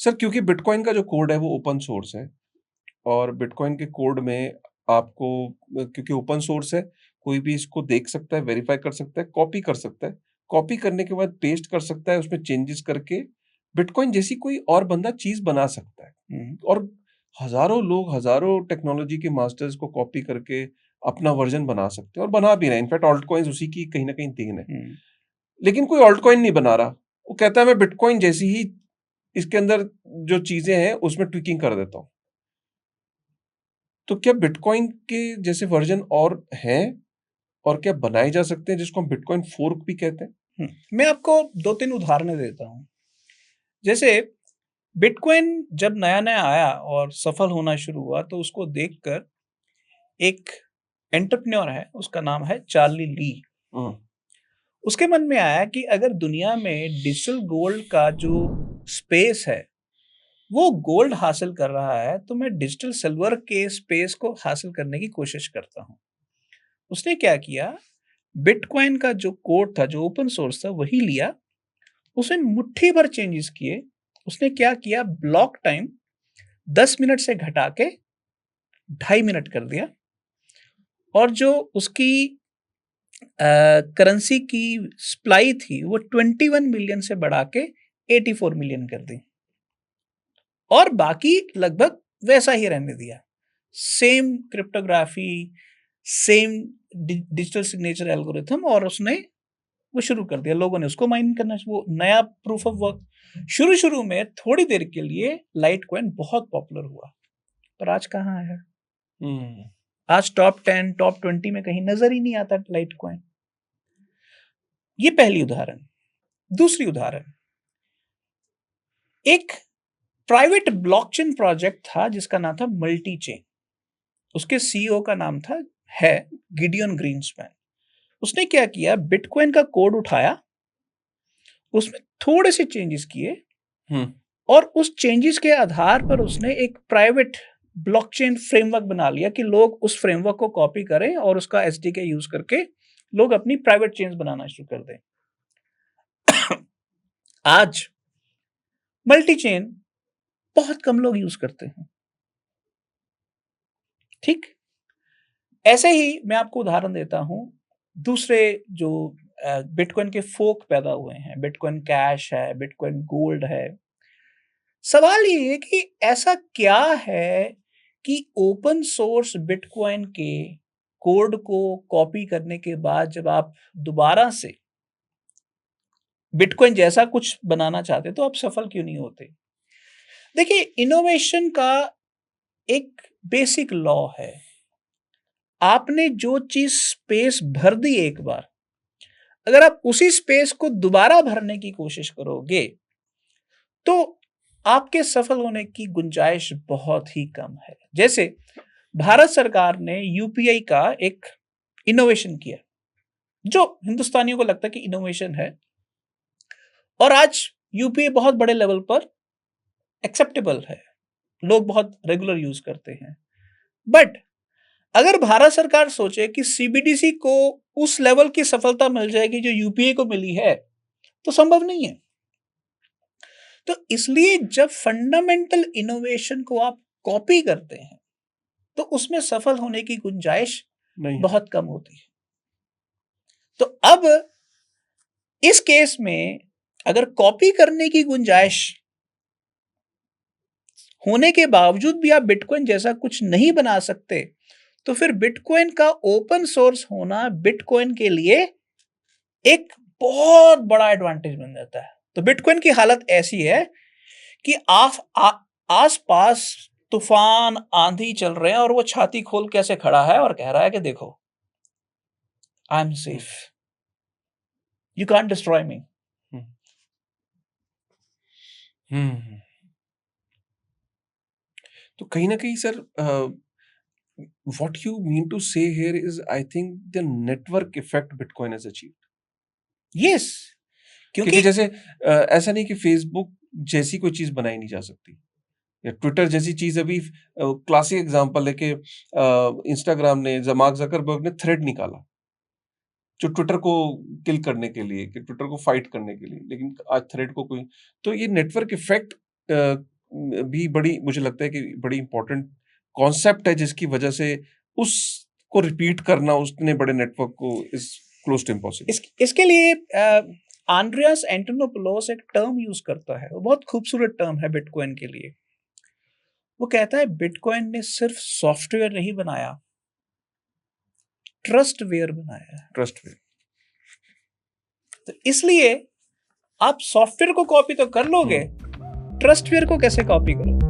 Sir क्योंकि bitcoin का जो कोड है वो ओपन सोर्स है और बिटकॉइन के कोड में आपको क्योंकि ओपन सोर्स है, कोई भी इसको देख सकता है, वेरीफाई कर सकता है, कॉपी कर सकता है। कॉपी करने के बाद पेस्ट कर सकता है, उसमें चेंजेस करके बिटकॉइन जैसी कोई और बंदा चीज़ बना सकता है। और हज़ारों लोग, हज़ारों टेक्नोलॉजी के मास्टर्स को कॉपी करके अपना वर्ज़न बना सकते हैं और बना भी रहे हैं। इनफैक्ट ऑल्ट कॉइन्स उसी की कहीं न कहीं देन है। लेकिन कोई ऑल्ट कॉइन नहीं बना रहा। वो कहता है मैं बिटकॉइन जैसी ही इसके अंदर जो चीज़ें हैं उसमें ट्विकिंग कर देता हूँ। तो क्या बिटकॉइन के जैसे वर्जन और हैं और क्या बनाए जा सकते हैं जिसको हम बिटकॉइन फोर्क भी कहते हैं? मैं आपको 2-3 उदाहरणें देता हूँ। जैसे बिटकॉइन जब नया-नया आया और सफल होना शुरू हुआ तो उसको देखकर एक एंटरप्रेन्योर है, उसका नाम है चार्ली ली। हम्म, उसके मन में आया कि अगर दुनिया में डिजिटल गोल्ड का जो स्पेस है, वो गोल्ड हासिल कर रहा है, तो मैं डिजिटल सिल्वर के स्पेस को हासिल करने की कोशिश करता हूँ। उसने क्या किया, बिटकॉइन का जो कोड था, जो ओपन सोर्स था, वही लिया, उसने मुट्ठी भर चेंजेस किए। उसने क्या किया, ब्लॉक टाइम 10 मिनट से घटा के 2.5 मिनट कर दिया और जो उसकी करेंसी की सप्लाई थी वो 21 मिलियन से बढ़ा के 84 मिलियन कर दी और बाकी लगभग वैसा ही रहने दिया। Same cryptography, same digital signature algorithm और उसने वो शुरू कर दिया। लोगों ने उसको माइन करना, वो नया प्रूफ ऑफ वर्क। शुरू शुरू में थोड़ी देर के लिए लाइट कॉइन बहुत पॉपुलर हुआ, पर आज कहाँ है? हम्म, आज टॉप 10 टॉप 20 में कहीं नजर ही नहीं आता लाइट कॉइन। ये पहली उदाहरण। दूसरी उदाहरण, एक प्राइवेट ब्लॉकचेन प्रोजेक्ट था जिसका नाम था मल्टी चेन। उसके सीईओ का नाम था है गिडियन ग्रीनस्पैन। उसने क्या किया, बिटकॉइन का कोड उठाया, उसमें थोड़े से चेंजेस किए हम्म, और उस चेंजेस के आधार पर उसने एक प्राइवेट ब्लॉकचेन फ्रेमवर्क बना लिया कि लोग उस फ्रेमवर्क को कॉपी करें और उसका एसडीके यूज करके लोग अपनी प्राइवेट चेन्स बनाना शुरू कर दें। आज मल्टी चेन बहुत कम लोग यूज करते हैं। ठीक, ऐसे ही मैं आपको उदाहरण देता हूं। दूसरे जो बिटकॉइन के फोक पैदा हुए हैं, बिटकॉइन कैश है, बिटकॉइन गोल्ड है। सवाल ये है कि ऐसा क्या है कि ओपन सोर्स बिटकॉइन के कोड को कॉपी करने के बाद जब आप दोबारा से बिटकॉइन जैसा कुछ बनाना चाहते तो आप सफल क्यों नहीं होते? देखिए, इनोवेशन का एक बेसिक लॉ है, आपने जो चीज स्पेस भर दी एक बार, अगर आप उसी स्पेस को दोबारा भरने की कोशिश करोगे तो आपके सफल होने की गुंजाइश बहुत ही कम है। जैसे भारत सरकार ने यूपीआई का एक इनोवेशन किया जो हिंदुस्तानियों को लगता है कि इनोवेशन है और आज यूपीआई बहुत बड़े लेवल पर एक्सेप्टेबल है, लोग बहुत रेगुलर यूज करते हैं। बट अगर भारत सरकार सोचे कि सीबीडीसी को उस लेवल की सफलता मिल जाएगी जो यूपीआई को मिली है, तो संभव नहीं है। तो इसलिए जब फंडामेंटल इनोवेशन को आप कॉपी करते हैं तो उसमें सफल होने की गुंजाइश नहीं। बहुत कम होती है। तो अब इस केस में अगर कॉपी करने की गुंजाइश होने के बावजूद भी आप बिटकॉइन जैसा कुछ नहीं बना सकते, तो फिर बिटकॉइन का ओपन सोर्स होना बिटकॉइन के लिए एक बहुत बड़ा एडवांटेज बन जाता है। तो बिटकॉइन की हालत ऐसी है कि आस पास तूफान आंधी चल रहे हैं और वो छाती खोल कैसे खड़ा है और कह रहा है कि देखो, I am hmm, safe, you can't destroy me. Hmm, hmm. तो कहीं ना कहीं sir what you mean to say here is I think the network effect bitcoin has achieved. Yes, क्योंकि क्योंकि जैसे ऐसा नहीं कि फेसबुक जैसी कोई चीज बनाई नहीं जा सकती या ट्विटर जैसी चीज। अभी क्लासिक एग्जांपल है कि इंस्टाग्राम ने, मार्क जकरबर्ग ने थ्रेड निकाला जो ट्विटर को किल करने के लिए, कि ट्विटर को फाइट करने के लिए, लेकिन आज थ्रेड को कोई। तो ये नेटवर्क इफेक्ट भी बड़ी मुझे लगता है कि बड़ी इंपॉर्टेंट कॉन्सेप्ट है जिसकी वजह से उसको रिपीट करना उतने बड़े नेटवर्क को इज क्लोज टू इम्पॉसिबल। इसके लिए आंद्रेयास एंटोनोपुलोस एक टर्म यूज करता है, वो बहुत खूबसूरत टर्म है बिटकॉइन के लिए। वो कहता है बिटकॉइन ने सिर्फ सॉफ्टवेयर नहीं बनाया, ट्रस्टवेयर बनाया है। ट्रस्टवेयर। तो इसलिए आप सॉफ्टवेयर को कॉपी तो कर लोगे, ट्रस्टवेयर को कैसे कॉपी करोगे?